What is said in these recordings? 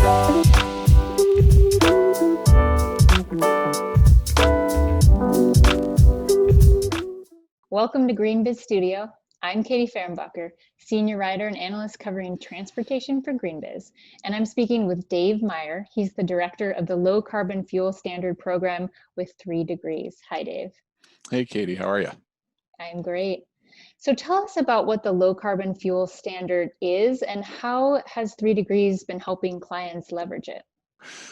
Welcome to GreenBiz Studio. I'm Katie Fehrenbacher, Senior Writer and Analyst covering transportation for GreenBiz, and I'm speaking with Dave Meyer. He's the Director of the Low Carbon Fuel Standard Program with 3Degrees. Hi, Dave. Hey, Katie, how are you? I'm great. So tell us about what the Low Carbon Fuel Standard is and how has 3Degrees been helping clients leverage it?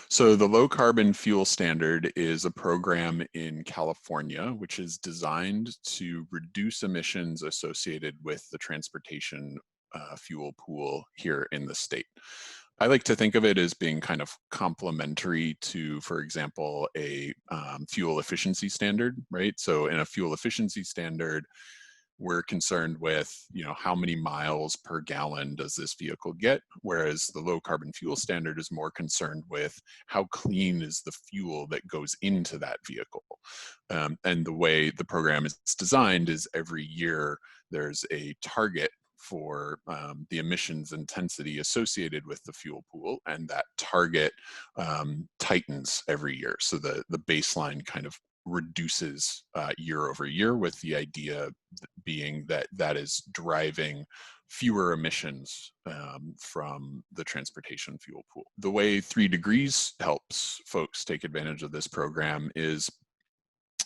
So the Low Carbon Fuel Standard is a program in California which is designed to reduce emissions associated with the transportation fuel pool here in the state. I like to think of it as being kind of complementary to, for example, a fuel efficiency standard, right? So in a fuel efficiency standard, we're concerned with, how many miles per gallon does this vehicle get, whereas the low carbon fuel standard is more concerned with how clean is the fuel that goes into that vehicle. And the way the program is designed is every year there's a target for the emissions intensity associated with the fuel pool, and that target tightens every year. So the baseline kind of reduces year over year, with the idea being that that is driving fewer emissions from the transportation fuel pool. The way 3Degrees helps folks take advantage of this program is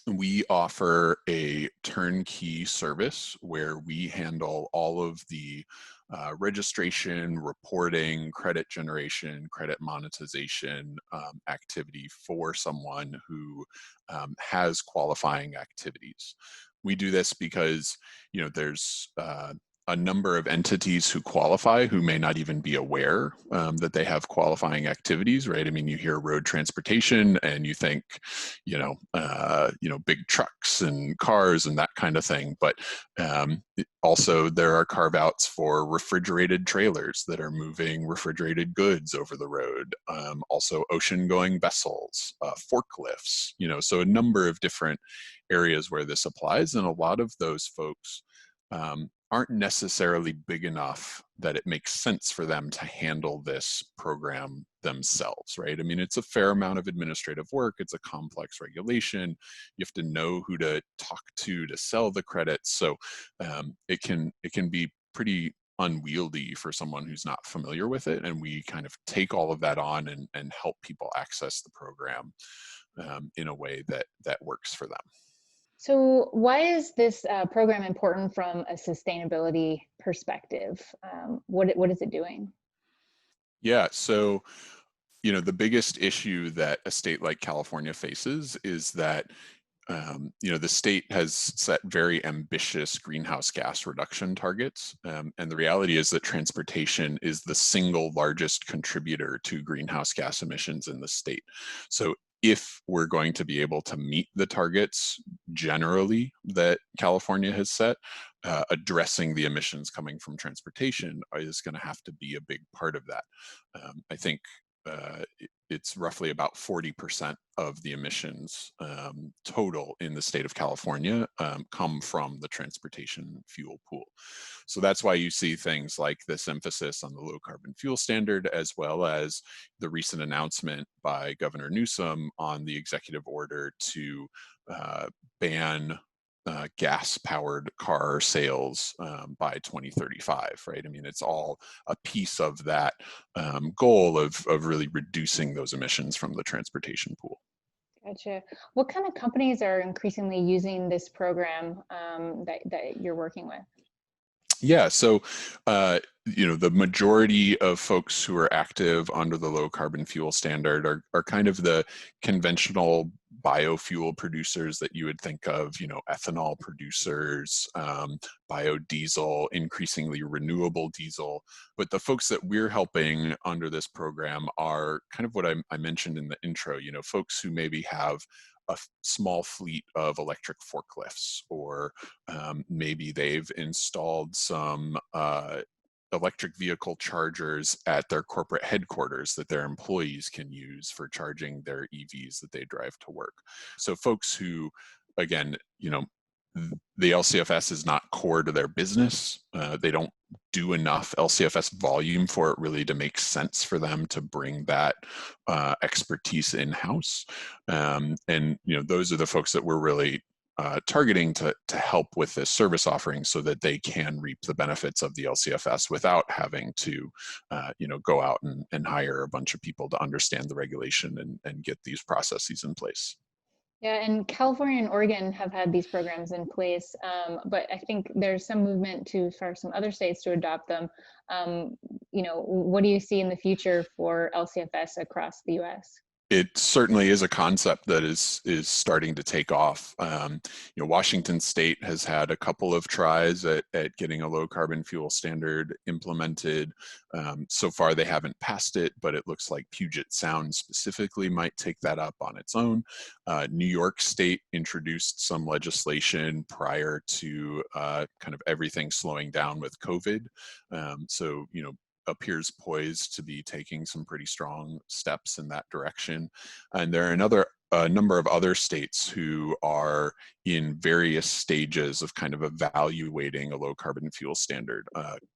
we offer a turnkey service where we handle all of the registration, reporting, credit generation, credit monetization activity for someone who has qualifying activities. We do this because, there's a number of entities who qualify who may not even be aware that they have qualifying activities, right? I mean, you hear road transportation and you think, big trucks and cars and that kind of thing. But also there are carve outs for refrigerated trailers that are moving refrigerated goods over the road. Also ocean going vessels, forklifts, so a number of different areas where this applies. And a lot of those folks aren't necessarily big enough that it makes sense for them to handle this program themselves, right? I mean, it's a fair amount of administrative work. It's a complex regulation. You have to know who to talk to sell the credits. So it can be pretty unwieldy for someone who's not familiar with it. And we kind of take all of that on and help people access the program in a way that works for them. So why is this program important from a sustainability perspective? What is it doing? Yeah, so the biggest issue that a state like California faces is that the state has set very ambitious greenhouse gas reduction targets. And the reality is that transportation is the single largest contributor to greenhouse gas emissions in the state. So if we're going to be able to meet the targets generally that California has set, addressing the emissions coming from transportation is going to have to be a big part of that. I think it's roughly about 40% of the emissions total in the state of California come from the transportation fuel pool. So that's why you see things like this emphasis on the low carbon fuel standard, as well as the recent announcement by Governor Newsom on the executive order to ban gas-powered car sales by 2035, right? I mean, it's all a piece of that goal of really reducing those emissions from the transportation pool. Gotcha. What kind of companies are increasingly using this program that you're working with? Yeah, so the majority of folks who are active under the low carbon fuel standard are kind of the conventional biofuel producers that you would think of, ethanol producers, biodiesel, increasingly renewable diesel. But the folks that we're helping under this program are kind of what I mentioned in the intro, folks who maybe have a small fleet of electric forklifts, or maybe they've installed some electric vehicle chargers at their corporate headquarters that their employees can use for charging their EVs that they drive to work. So folks who, again, the LCFS is not core to their business. They don't do enough LCFS volume for it really to make sense for them to bring that expertise in-house. And those are the folks that we're really targeting to help with this service offering so that they can reap the benefits of the LCFS without having to go out and hire a bunch of people to understand the regulation and get these processes in place. Yeah, and California and Oregon have had these programs in place, but I think there's some movement for some other states to adopt them. What do you see in the future for LCFS across the U.S.? It certainly is a concept that is starting to take off. Washington State has had a couple of tries at getting a low carbon fuel standard implemented. So far, they haven't passed it, but it looks like Puget Sound specifically might take that up on its own. New York State introduced some legislation prior to kind of everything slowing down with COVID. So appears poised to be taking some pretty strong steps in that direction. And there are a number of other states who are in various stages of kind of evaluating a low carbon fuel standard.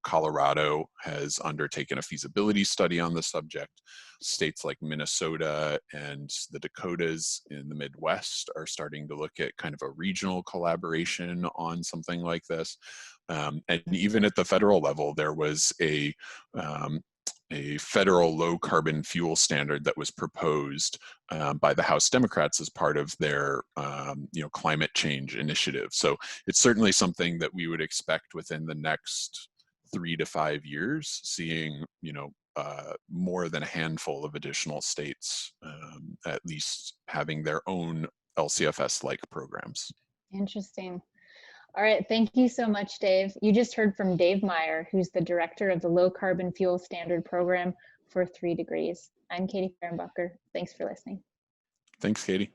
Colorado has undertaken a feasibility study on the subject. States like Minnesota and the Dakotas in the Midwest are starting to look at kind of a regional collaboration on something like this. And even at the federal level, there was a federal low carbon fuel standard that was proposed by the House Democrats as part of their climate change initiative. So it's certainly something that we would expect within the next 3 to 5 years, seeing more than a handful of additional states at least having their own LCFS-like programs. Interesting. All right, thank you so much, Dave. You just heard from Dave Meyer, who's the director of the Low Carbon Fuel Standard Program for 3Degrees. I'm Katie Fehrenbacher. Thanks for listening. Thanks, Katie.